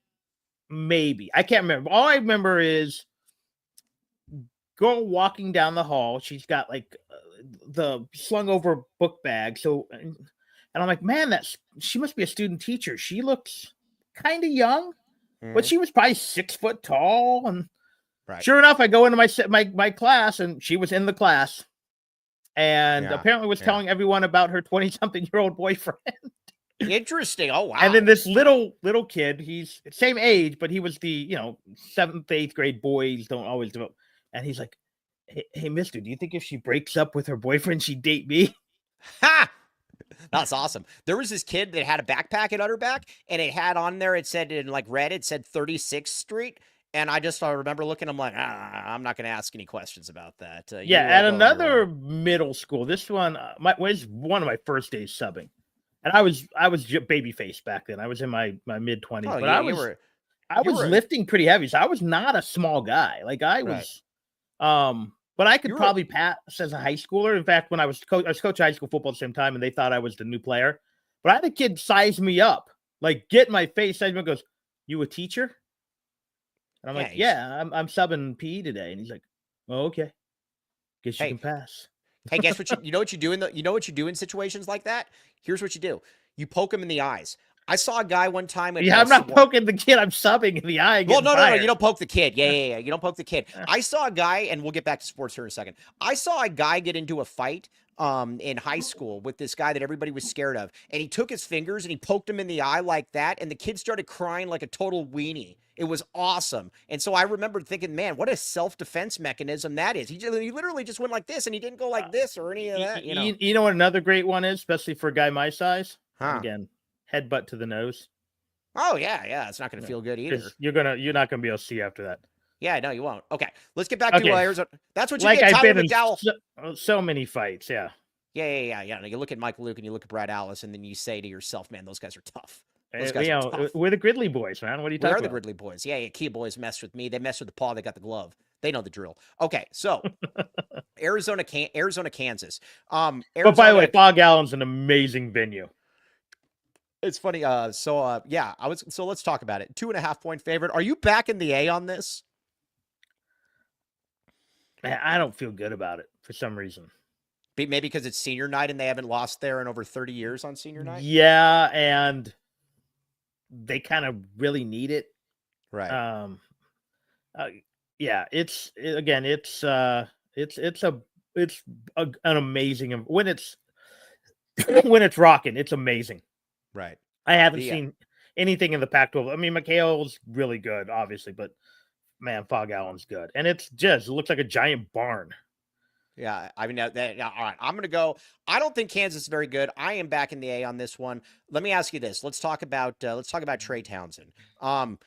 maybe I can't remember. All I remember is girl walking down the hall. She's got the slung over book bag. So, and I'm like, man, she must be a student teacher. She looks kind of young. But she was probably 6 foot tall, and sure enough, I go into my class, and she was in the class, and apparently was telling everyone about her 20-something-year-old boyfriend. Interesting. Oh wow! And then this little kid, he's same age, but he was the 7th, 8th grade boys don't always do it, and he's like, "Hey, Mister, do you think if she breaks up with her boyfriend, she'd date me?" Ha! That's awesome. There was this kid that had a backpack at Utterback, and it had on there, it said in red, it said 36th Street. And I just remember looking, I'm like, I'm not going to ask any questions about that. Yeah, at another middle school, this one was one of my first days subbing, and I was baby face back then. I was in my mid 20s, but I was lifting pretty heavy, so I was not a small guy. Like I was, but I could probably pass as a high schooler. In fact, when I was coaching high school football at the same time, and they thought I was the new player. But I had a kid size me up, like get in my face, size me up, goes, "You a teacher?" And I'm like, "Yeah, I'm subbing PE today." And he's like, "Oh, okay. Guess you can pass." Hey, guess what? You know what you do in situations like that? Here's what you do: you poke him in the eyes. I saw a guy one time. I'm not poking the kid. I'm subbing in the eye. Well, no. You don't poke the kid. Yeah. You don't poke the kid. I saw a guy, and we'll get back to sports here in a second. I saw a guy get into a fight in high school with this guy that everybody was scared of, and he took his fingers and he poked him in the eye like that, and the kid started crying like a total weenie. It was awesome. And so I remember thinking, man, what a self-defense mechanism that is. He literally just went like this, and he didn't go like this or any of that. You know what another great one is, especially for a guy my size? Again, headbutt to the nose. Oh, yeah. It's not going to feel good either. You're not going to be able to see after that. Yeah, no, you won't. Okay, let's get back to Arizona. That's what you get. Tyler I've been McDowell. in so many fights, yeah. Yeah. You look at Mike Luke and you look at Brad Allis, and then you say to yourself, man, those guys are tough. We're the Gridley boys, man. What are you talking about? We are the Gridley boys. Yeah, Key boys messed with me. They messed with the paw. They got the glove. They know the drill. Okay, so Arizona, Kansas. But by the way, Fog Allen's an amazing venue. It's funny. So let's talk about it. 2.5 point favorite. Are you back in the A on this? Man, I don't feel good about it for some reason. Maybe because it's senior night and they haven't lost there in over 30 years on senior night. Yeah, and they kind of really need it. Right. It's an amazing when it's rocking. It's amazing. Right. I haven't seen anything in the Pac-12. I mean, McHale's really good, obviously, but man, Fog Allen's good, and it looks like a giant barn. Yeah, I mean, all right, I'm going to go. I don't think Kansas is very good. I am back in the A on this one. Let me ask you this. Let's talk about Trey Townsend. That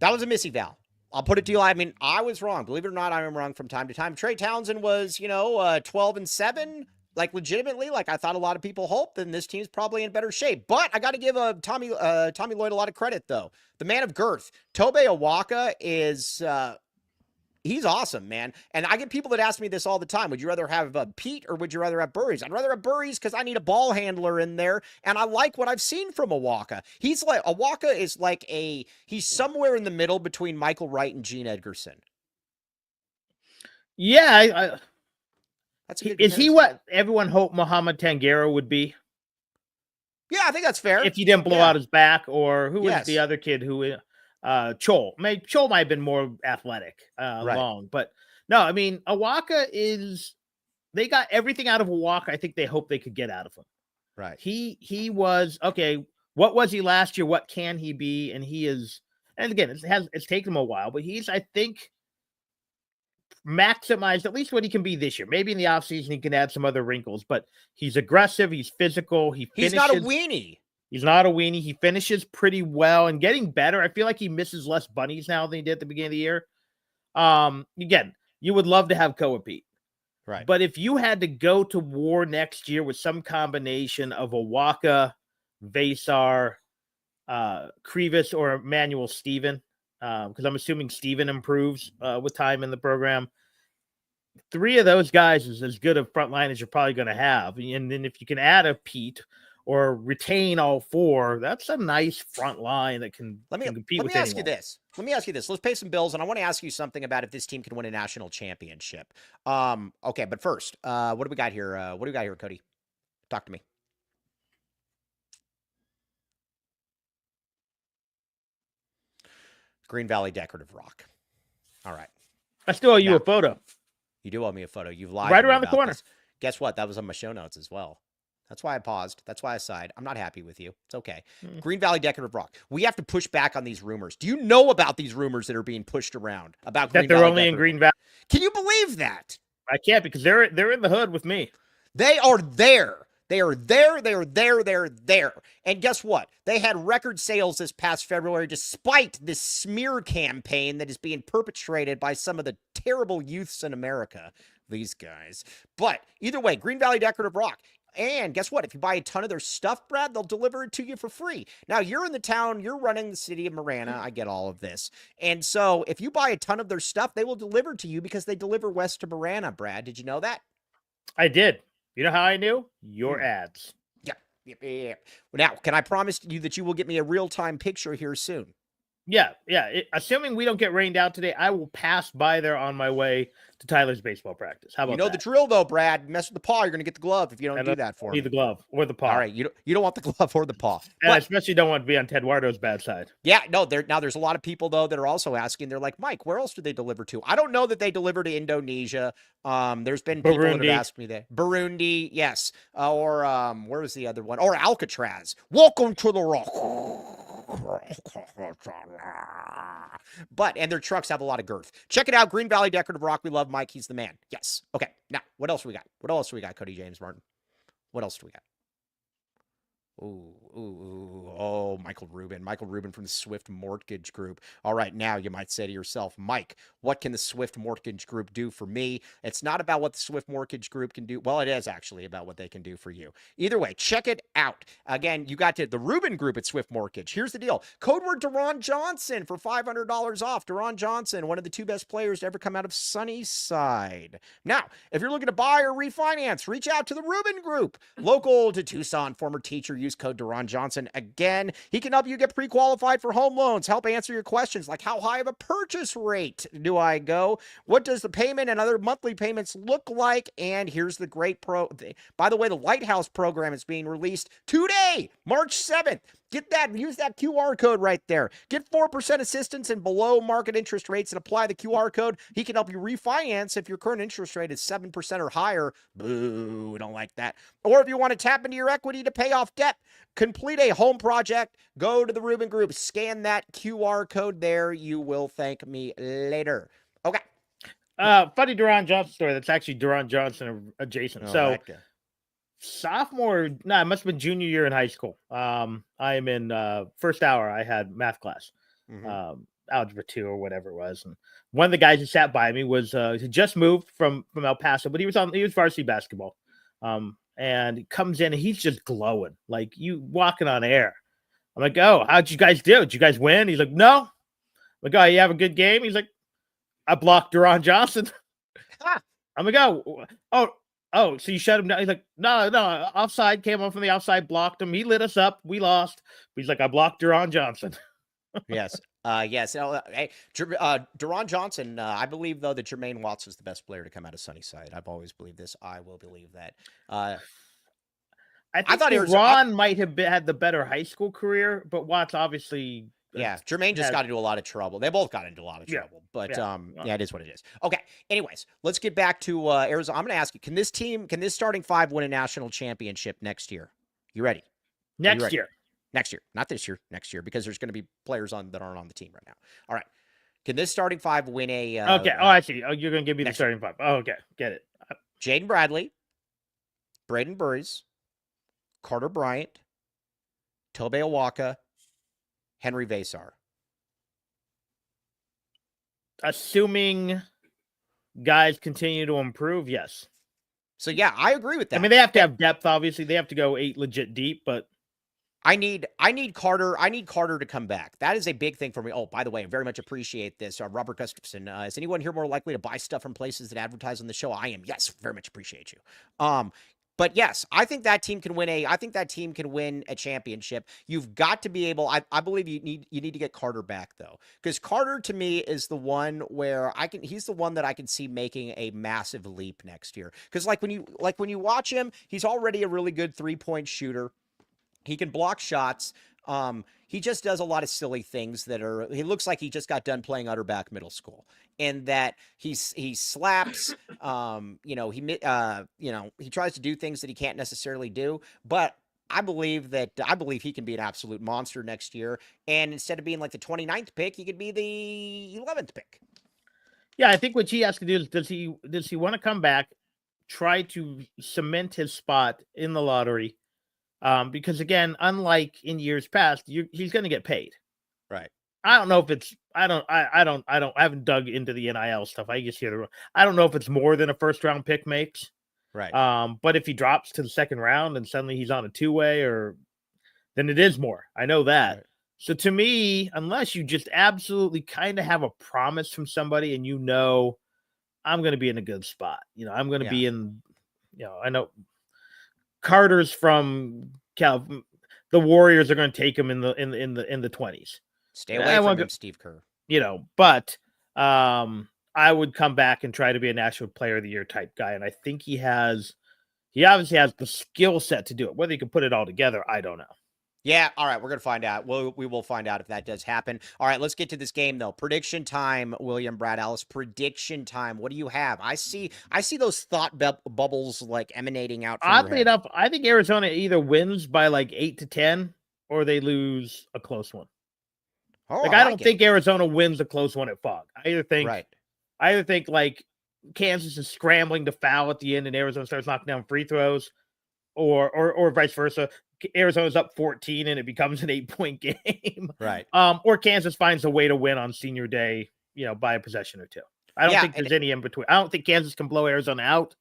was a missy val. I'll put it to you. I mean, I was wrong. Believe it or not, I am wrong from time to time. Trey Townsend was, 12-7. Like legitimately, like I thought a lot of people hoped, then this team's probably in better shape. But I got to give Tommy Lloyd a lot of credit, though. The man of girth, Tobe Awaka, is he's awesome, man. And I get people that ask me this all the time. Would you rather have Pete or would you rather have Burries? I'd rather have Burries because I need a ball handler in there, and I like what I've seen from Awaka. Awaka is like he's somewhere in the middle between Michael Wright and Gene Edgerson. Yeah, That's a good is he what everyone hoped Mohamed Tangera would be? Yeah, I think that's fair. If he didn't blow out his back, or who was the other kid who Chol? Chol might have been more athletic, long, but no, I mean Awaka they got everything out of Awaka. I think they hoped they could get out of him. Right. He was okay. What was he last year? What can he be? And he is. And again, it's taken him a while, but he's, I think, maximized at least what he can be this year. Maybe in the offseason he can add some other wrinkles, but he's aggressive, he's physical, he's not a weenie. He's not a weenie. He finishes pretty well and getting better. I feel like he misses less bunnies now than he did at the beginning of the year. Again, you would love to have Koa Pete. Right. But if you had to go to war next year with some combination of Awaka, Vassar, Krivas, or Emmanuel Steven, because I'm assuming Steven improves with time in the program. 3 of those guys is as good a front line as you're probably going to have. And then if you can add a Pete or retain all 4, that's a nice front line that can compete with anyone. Let me ask you this. Let's pay some bills, and I want to ask you something about if this team can win a national championship. Okay, but first, what do we got here? Cody? Talk to me. Green Valley Decorative Rock. All right. I still owe you a photo. You do owe me a photo. You've lied. Right around the corner. This. Guess what? That was on my show notes as well. That's why I paused. That's why I sighed. I'm not happy with you. It's okay. Green Valley Decorative Rock. We have to push back on these rumors. Do you know about these rumors that are being pushed around about that they're only in Green Valley? Can you believe that? I can't, because they're in the hood with me. They are there. They are there, they're there. And guess what? They had record sales this past February despite this smear campaign that is being perpetrated by some of the terrible youths in America. These guys. But either way, Green Valley Decorative Rock. And guess what? If you buy a ton of their stuff, Brad, they'll deliver it to you for free. Now, you're in the town, you're running the city of Marana. I get all of this. And so if you buy a ton of their stuff, they will deliver to you because they deliver west to Marana, Brad. Did you know that? I did. You know how I knew? Your ads. Yeah. Now, can I promise you that you will get me a real-time picture here soon? Yeah. Assuming we don't get rained out today, I will pass by there on my way to Tyler's baseball practice. How about you know that? The drill, though, Brad. Mess with the paw, you're going to get the glove if you don't do that for me. Need the glove or the paw. All right, you don't want the glove or the paw. And I especially don't want to be on Ted Wardo's bad side. Yeah, no. Now there's a lot of people though that are also asking. They're like, Mike, where else do they deliver to? I don't know that they deliver to Indonesia. There's been people that have asked me that. Burundi, yes, or where was the other one? Or Alcatraz. Welcome to the rock. And their trucks have a lot of girth. Check it out, Green Valley Decorative Rock. We love Mike. He's the man. Yes. Okay. Now, what else we got? Cody James Martin? What else do we got? Oh, Michael Rubin from the Swift Mortgage Group. All right, now you might say to yourself, Mike, what can the Swift Mortgage Group do for me? It's not about what the Swift Mortgage Group can do. Well, it is actually about what they can do for you. Either way, check it out. Again, you got the Rubin Group at Swift Mortgage. Here's the deal. Code word Deron Johnson for $500 off. Deron Johnson, one of the two best players to ever come out of Sunnyside. Now, if you're looking to buy or refinance, reach out to the Rubin Group. Local to Tucson, former teacher, use code Deron Johnson. Again, he can help you get pre-qualified for home loans, help answer your questions like how high of a purchase rate do I go? What does the payment and other monthly payments look like? And here's the great by the way, the Lighthouse program is being released today, March 7th. Get that, use that QR code right there. Get 4% assistance and below market interest rates and apply the QR code. He can help you refinance if your current interest rate is 7% or higher. Boo, we don't like that. Or if you want to tap into your equity to pay off debt, complete a home project, go to the Rubin Group, scan that QR code there. You will thank me later. Okay. Funny Deron Johnson story. That's actually Deron Johnson adjacent. Sophomore, it must have been junior year in high school. I am in first hour. I had math class, algebra 2 or whatever it was. And one of the guys who sat by me was he just moved from El Paso, but he was varsity basketball. And he comes in and he's just glowing, like you walking on air. I'm like, oh, how'd you guys do? Did you guys win? He's like, no. I'm like, oh, you have a good game? He's like, I blocked Deron Johnson. I'm like, oh, so you shut him down? He's like, no, offside, came on from the outside, blocked him. He lit us up. We lost. He's like, I blocked Deron Johnson. Yes. Yes. Deron Johnson, I believe, though, that Jermaine Watts was the best player to come out of Sunnyside. I've always believed this. I will believe that. I thought Deron might have had the better high school career, but Watts obviously... Yeah, Jermaine just got into a lot of trouble. They both got into a lot of trouble, but it is what it is. Okay. Anyways, let's get back to Arizona. I'm going to ask you: Can this starting five win a national championship next year? You ready? Next year, not this year. Next year, because there's going to be players that aren't on the team right now. All right. Can this starting five win a? Okay. I see. Oh, you're going to give me the starting five. Oh, okay. Get it. Jaden Bradley, Braden Burries, Carter Bryant, Tobe Awaka, Henry Vassar. Assuming guys continue to improve, yes. So yeah, I agree with that. I mean, they have to have depth. Obviously, they have to go 8 legit deep, but I need Carter. I need Carter to come back. That is a big thing for me. Oh, by the way, I very much appreciate this. Robert Gustafson. Is anyone here more likely to buy stuff from places that advertise on the show? I am. Yes, very much appreciate you. But yes, I think that team can win a championship. You've got to be able. I believe you need to get Carter back though, because Carter to me is the one where he's the one that I can see making a massive leap next year. Because when you watch him, he's already a really good 3-point shooter. He can block shots. He just does a lot of silly things he looks like he just got done playing Utterback Middle School, and that he slaps, he tries to do things that he can't necessarily do, but I believe he can be an absolute monster next year. And instead of being like the 29th pick, he could be the 11th pick. Yeah. I think what he has to do is, does he want to come back try to cement his spot in the lottery. Because again, unlike in years past, he's going to get paid. Right. I don't know if it's. I haven't dug into the NIL stuff. I just hear I don't know if it's more than a first round pick makes. Right. But if he drops to the second round and suddenly he's on a two-way, then it is more. I know that. Right. So to me, unless you just absolutely kind of have a promise from somebody and I'm going to be in a good spot. I'm going to be in. I know Carter's from the Warriors are going to take him in the 20s. Stay away from him, Steve Kerr. But I would come back and try to be a National Player of the Year type guy, and I think he obviously has the skill set to do it. Whether he can put it all together, I don't know. Yeah, all right, we're going to find out. We will find out if that does happen. All right, let's get to this game, though. Prediction time, William Brad Alice. Prediction time. What do you have? I see those thought bubbles, like, emanating out from your head. Oddly enough, I think Arizona either wins by, like, 8-10, or they lose a close one. Oh, I don't think Arizona wins a close one at Fog. I either think, like, Kansas is scrambling to foul at the end and Arizona starts knocking down free throws, or vice versa. Arizona's up 14 and it becomes an 8-point game. Right. Or Kansas finds a way to win on senior day, by a possession or two. I don't think there's any in between. I don't think Kansas can blow Arizona out.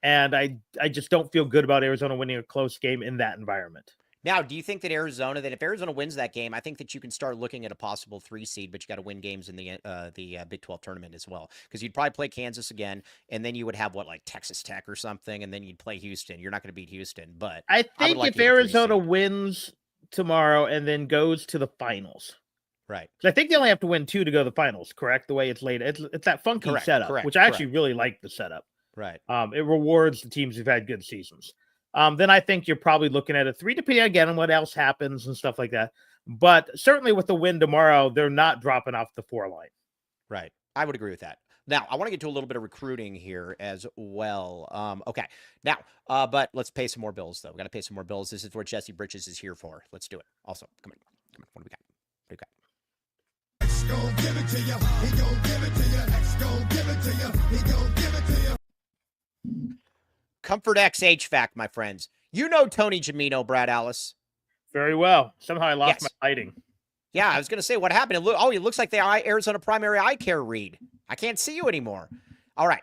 And I just don't feel good about Arizona winning a close game in that environment. Now, do you think that if Arizona wins that game, I think that you can start looking at a possible 3 seed, but you got to win games in the Big 12 tournament as well, because you'd probably play Kansas again, and then you would have like Texas Tech or something, and then you'd play Houston. You're not going to beat Houston, but I think if Arizona wins tomorrow and then goes to the finals, right? I think they only have to win 2 to go to the finals. Correct? The way it's laid, it's that funky setup, which I actually really like the setup. Right. It rewards the teams who've had good seasons. Then I think you're probably looking at a 3, depending again on what else happens and stuff like that. But certainly with the win tomorrow, they're not dropping off the 4 line. Right. I would agree with that. Now, I want to get to a little bit of recruiting here as well. Okay. Now, but let's pay some more bills, though. We got to pay some more bills. This is what Jesse Britches is here for. Let's do it. Also, come on. What do we got? X gon' give it to you. He gon' give it to you. X gon' give it to you. He gon' give it to you. Comfort X HVAC, my friends. You know Tony Gimino, Brad Alice. Very well. Somehow I lost my lighting. Yeah, I was going to say, what happened? It looks like the Arizona Primary Eye Care read. I can't see you anymore. All right.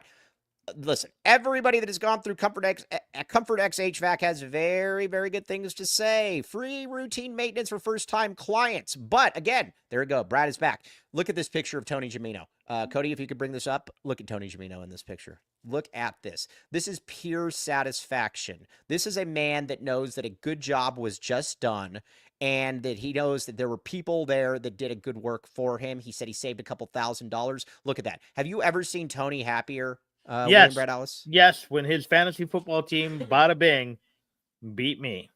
Listen, everybody that has gone through Comfort X HVAC has very, very good things to say. Free routine maintenance for first-time clients. But, again, there we go. Brad is back. Look at this picture of Tony Gimino. Cody, if you could bring this up, look at Tony Gimino in this picture. Look at this. This is pure satisfaction. This is a man that knows that a good job was just done and that he knows that there were people there that did a good work for him. He said he saved a couple $1,000s. Look at that. Have you ever seen Tony happier? Yes. Brad Alice? Yes, when his fantasy football team, bada bing, beat me.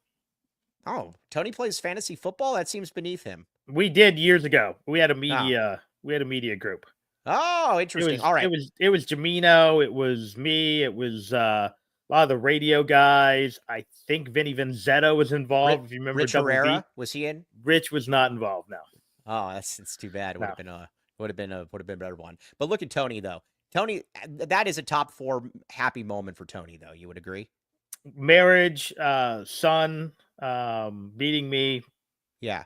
Oh, Tony plays fantasy football? That seems beneath him. We did years ago. We had a media group. Oh, interesting. All right. It was Gimino, it was me, it was a lot of the radio guys. I think Vinny Venzetto was involved. If you remember, Rich Herrera, was he in? Rich was not involved. No. Oh, it's too bad. It would have been a better one. But look at Tony though. Tony, that is a top 4 happy moment for Tony though. You would agree? Marriage, son, beating me. Yeah.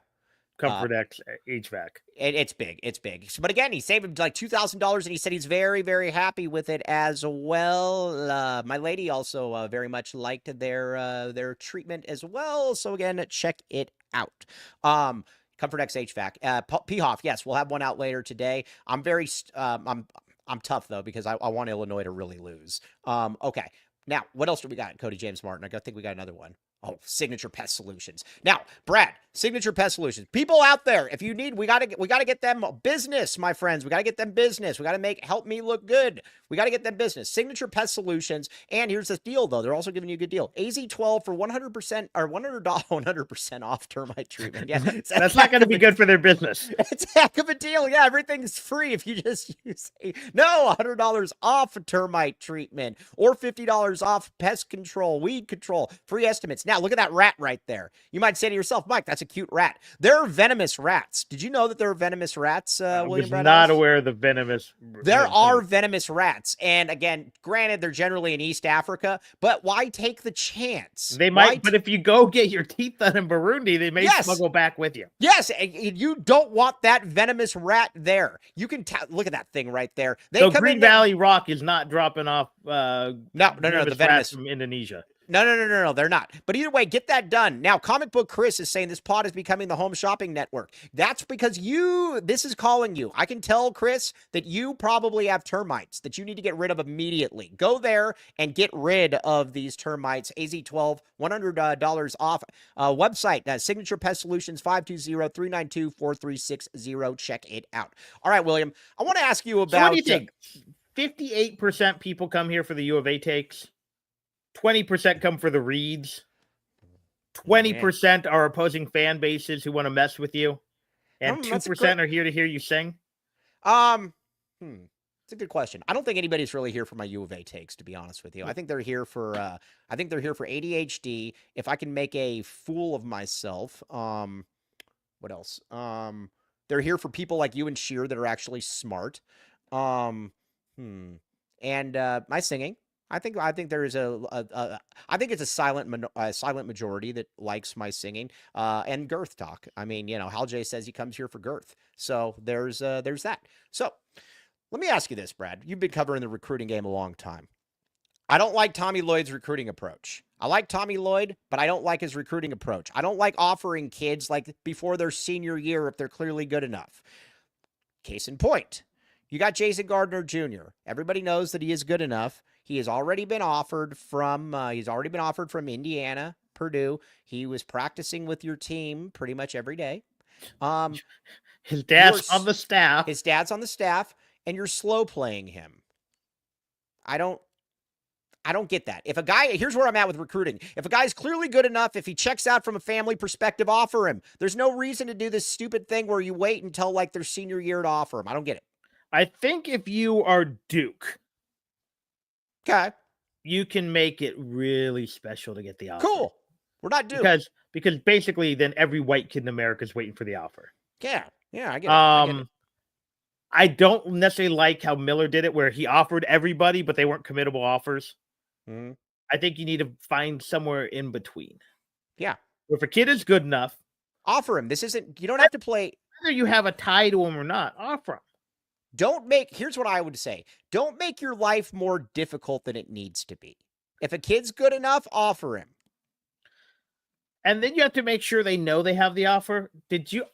Comfort X HVAC. It's big. It's big. But again, he saved him like $2,000 and he said he's very, very happy with it as well. My lady also very much liked their treatment as well. So again, check it out. Comfort X HVAC. P-Hoff, yes, we'll have one out later today. I'm tough though because I want Illinois to really lose. Okay. Now, what else do we got? Cody James Martin. I think we got another one. Oh, Signature Pest Solutions. Now, Brad, Signature Pest Solutions. People out there, if you need, we gotta get them business, my friends. We gotta get them business. We gotta help me look good. We gotta get them business. Signature Pest Solutions. And here's the deal, though. They're also giving you a good deal. AZ12 for 100% or $100 off termite treatment. Yeah, that's not going to be good for their business. It's a heck of a deal. Yeah, everything's free if you just use $100 off termite treatment or $50 off pest control, weed control, free estimates. Now, look at that rat right there. You might say to yourself, Mike, that's a cute rat. There are venomous rats. Did you know that there are venomous rats, I William was Brad not Ellis? aware of the venomous. There are venomous rats. And again, granted, they're generally in East Africa, but why take the chance? They might, but if you go get your teeth done in Burundi, they may Yes. smuggle back with you. Yes, and you don't want that venomous rat there. You can look at that thing right there. They So come Green in there. Valley Rock is not dropping off No, the venomous rats from Indonesia. No, they're not. But either way, get that done. Now, Comic Book Chris is saying this pod is becoming the home shopping network. That's because this is calling you. I can tell, Chris, that you probably have termites that you need to get rid of immediately. Go there and get rid of these termites. AZ12, $100 off. Website, Signature Pest Solutions, 520-392-4360. Check it out. All right, William, I want to ask you about... So what do you think? 58% people come here for the U of A takes. 20% come for the reads. 20% are opposing fan bases who want to mess with you. And 2% are here to hear you sing. It's a good question. I don't think anybody's really here for my U of A takes, to be honest with you. I think they're here for ADHD. If I can make a fool of myself. What else? They're here for people like you and Sheer that are actually smart. And my singing. I think there is I think it's a silent majority that likes my singing and girth talk. I mean, Hal J says he comes here for girth. So there's that. So let me ask you this, Brad. You've been covering the recruiting game a long time. I don't like Tommy Lloyd's recruiting approach. I like Tommy Lloyd, but I don't like his recruiting approach. I don't like offering kids like before their senior year if they're clearly good enough. Case in point, you got Jason Gardner Jr. Everybody knows that he is good enough. He has already been offered from Indiana, Purdue. He was practicing with your team pretty much every day. His dad's on the staff. His dad's on the staff, and you're slow playing him. I don't get that. If a guy, here's where I'm at with recruiting. If a guy's clearly good enough, if he checks out from a family perspective, offer him. There's no reason to do this stupid thing where you wait until like their senior year to offer him. I don't get it. I think if you are Duke, okay, you can make it really special to get the offer. Cool. We're not Duke. Because basically then every white kid in America is waiting for the offer. Yeah, I get it. I don't necessarily like how Miller did it, where he offered everybody, but they weren't committable offers. Mm-hmm. I think you need to find somewhere in between. Yeah. If a kid is good enough, offer him. You don't have to play. Whether you have a tie to him or not, offer him. Here's what I would say. Don't make your life more difficult than it needs to be. If a kid's good enough, offer him. And then you have to make sure they know they have the offer. Did you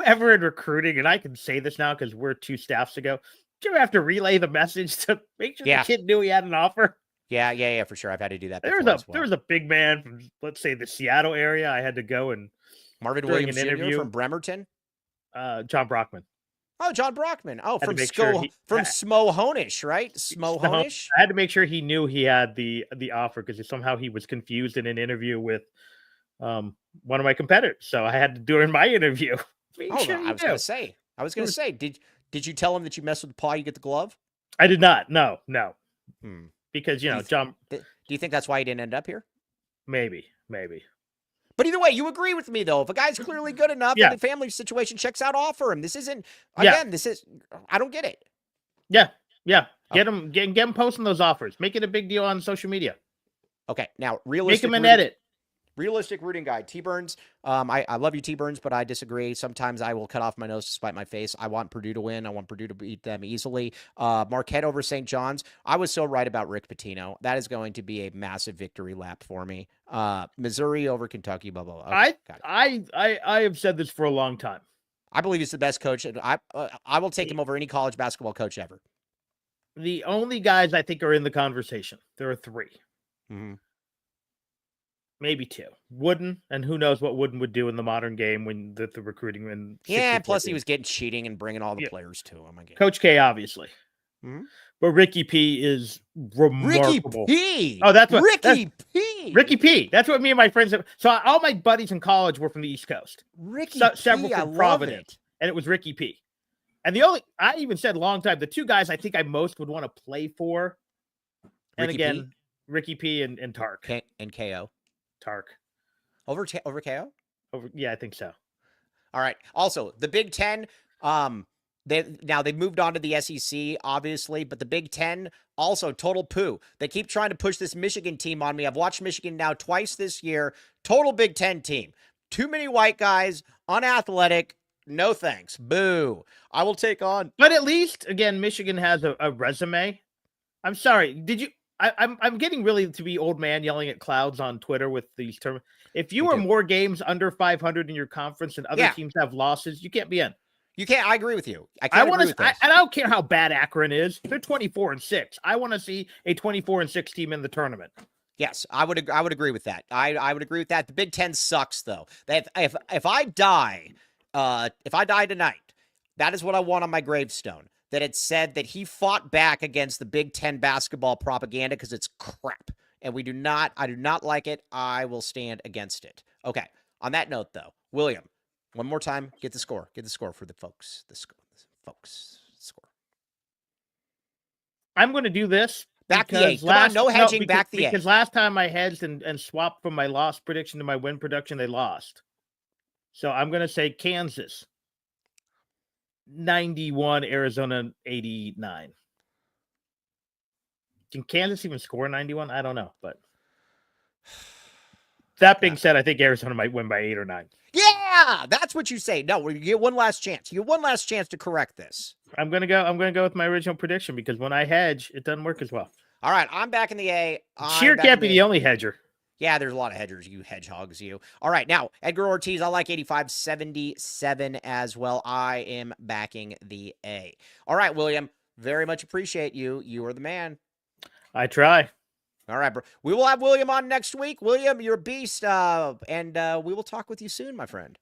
ever in recruiting, and I can say this now because we're 2 staffs ago, did you ever have to relay the message to make sure the kid knew he had an offer? Yeah, for sure. I've had to do that before. There was a big man from, let's say, the Seattle area. I had to go and Marvin Williams Jr. from Bremerton? John Brockman. Oh, John Brockman. Oh, from Smohonish, right? Smohonish. I had to make sure he knew he had the offer because somehow he was confused in an interview with one of my competitors. So I had to do it in my interview. I was going to say, did you tell him that you mess with the paw, you get the glove? I did not. No. Because, John. Do you think that's why he didn't end up here? Maybe. But either way, you agree with me, though. If a guy's clearly good enough and the family situation checks out, offer him. This isn't, again, I don't get it. Yeah. Get him posting those offers. Make it a big deal on social media. Okay, now, realistic. Make him an edit. Realistic rooting guide. T-Burns, I love you, T-Burns, but I disagree. Sometimes I will cut off my nose to spite my face. I want Purdue to win. I want Purdue to beat them easily. Marquette over St. John's. I was so right about Rick Pitino. That is going to be a massive victory lap for me. Missouri over Kentucky, blah, blah, blah. Okay, I have said this for a long time. I believe he's the best coach. I will take him over any college basketball coach ever. The only guys I think are in the conversation, there are 3. Mm-hmm. Maybe 2. Wooden, and who knows what Wooden would do in the modern game when the recruiting. Plus he was getting cheating and bringing all the players to him. Coach K, obviously. Mm-hmm. But Ricky P is remarkable. Ricky P! Oh, that's what Ricky P! Ricky P! That's what me and my friends have. So all my buddies in college were from the East Coast. Ricky several P, from Providence. And it was Ricky P. And I even said a long time, the 2 guys I think I most would want to play for. And Ricky P and Tark. And KO. Tark. Over KO? Yeah, I think so. All right. Also, the Big Ten, they've moved on to the SEC, obviously, but the Big Ten also total poo. They keep trying to push this Michigan team on me. I've watched Michigan now twice this year. Total Big Ten team. Too many white guys, unathletic. No thanks. Boo. I will take on. But at least, again, Michigan has a resume. I'm sorry. Did you? I'm getting really to be old man yelling at clouds on Twitter with these terms. If you are more games under 500 in your conference and other teams have losses, you can't be in. You can't. I agree with you. I want to. And I don't care how bad Akron is. They're 24-6. I want to see a 24-6 team in the tournament. Yes, I would agree with that. I would agree with that. The Big Ten sucks though. If I die tonight, that is what I want on my gravestone. That it said that he fought back against the Big Ten basketball propaganda because it's crap. And I do not like it. I will stand against it. Okay. On that note, though, William, one more time, get the score. Get the score for the folks. The score. I'm going to do this. Back the A. Come on, no hedging, back the A. Because last time I hedged and swapped from my loss prediction to my win prediction, they lost. So I'm going to say Kansas 91, Arizona 89. Can Kansas even score 91? I don't know. But that being said, I think Arizona might win by 8 or 9. Yeah, that's what you say. No, you get one last chance. You get one last chance to correct this. I'm gonna go with my original prediction because when I hedge, it doesn't work as well. All right, I'm back in the A. Cheer can't be the only hedger. Yeah, there's a lot of hedgers, you hedgehogs, you. All right, now, Edgar Ortiz, I like 85-77 as well. I am backing the A. All right, William, very much appreciate you. You are the man. I try. All right, bro. We will have William on next week. William, you're a beast, and we will talk with you soon, my friend.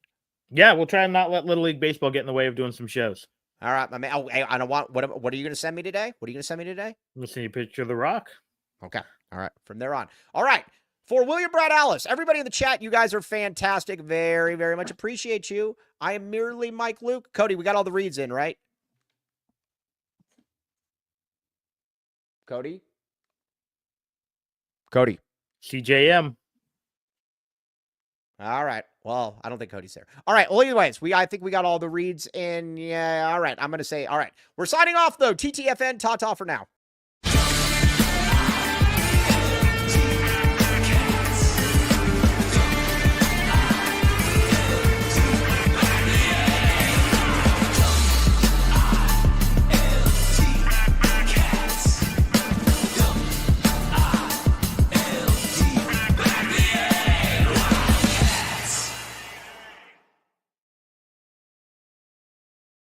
Yeah, we'll try and not let Little League Baseball get in the way of doing some shows. All right, my man. Oh, I don't want. What are you going to send me today? What are you going to send me today? I'm going to send you a picture of The Rock. Okay. All right. From there on. All right. For William Brad Alice, everybody in the chat, you guys are fantastic. Very, very much appreciate you. I am merely Mike Luke. Cody, we got all the reads in, right? Cody? CJM. All right. Well, I don't think Cody's there. All right. Well, anyways, I think we got all the reads in. Yeah. All right. I'm going to say, all right. We're signing off, though. TTFN, ta-ta for now.